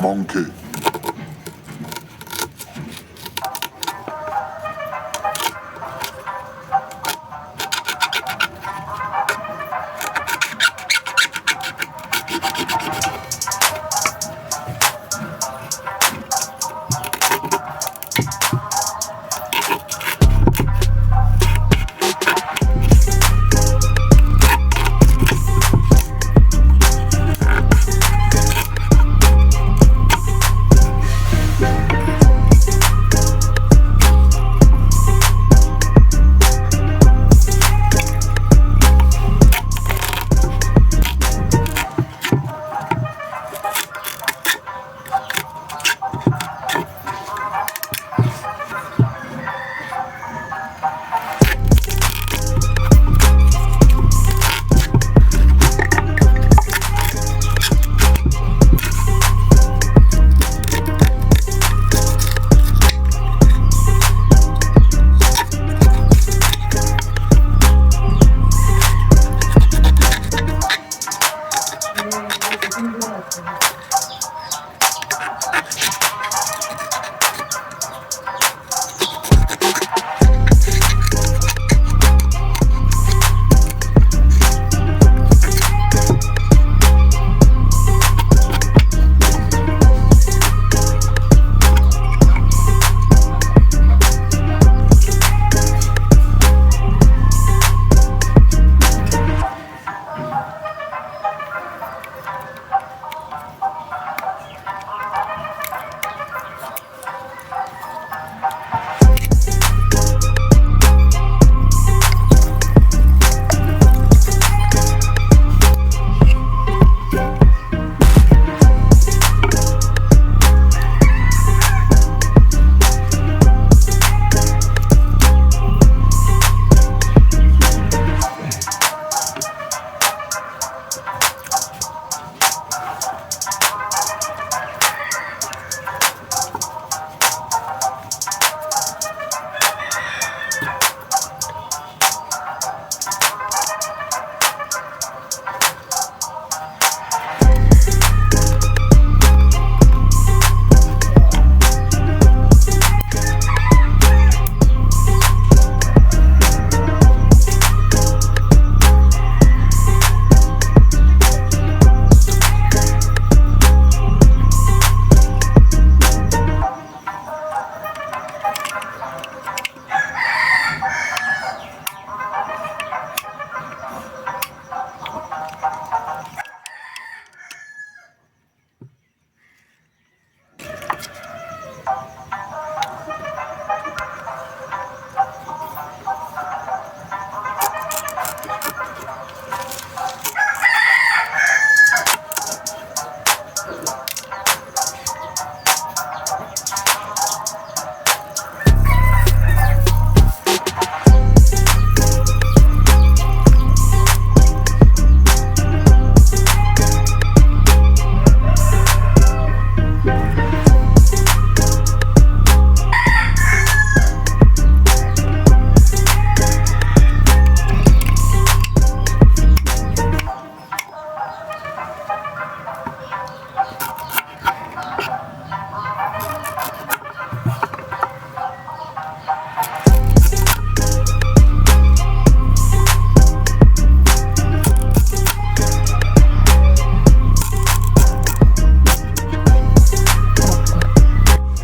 monkey.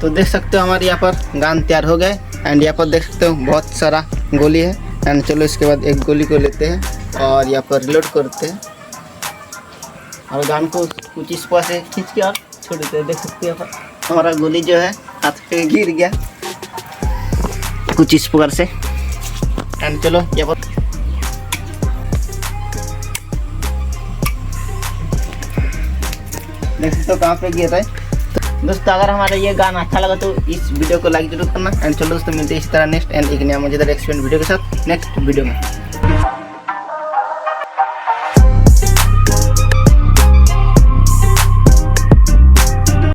तो देख सकते हो हमारे यहाँ पर गान तैयार हो गए। एंड यहाँ पर देख सकते हो बहुत सारा गोली है। एंड चलो इसके बाद एक गोली को लेते हैं और यहाँ पर रिलोड करते हैं और गान को कुछ इस पर से खींच के और छोड़ देते हैं। देख सकते हो यहाँ पर हमारा गोली जो है हाथ पे गिर गया कुछ इस प्रकार से। एंड चलो यहाँ पर देख सकते हो कहाँ पे गिर रहा है। दोस्तों अगर हमारा ये गाना अच्छा लगा तो इस वीडियो को लाइक जरूर करना। एंड चलो दोस्तों मिलते हैं इसी तरह नेक्स्ट एंड एक नया मजेदार एक्सपेरिमेंट वीडियो के साथ नेक्स्ट वीडियो में।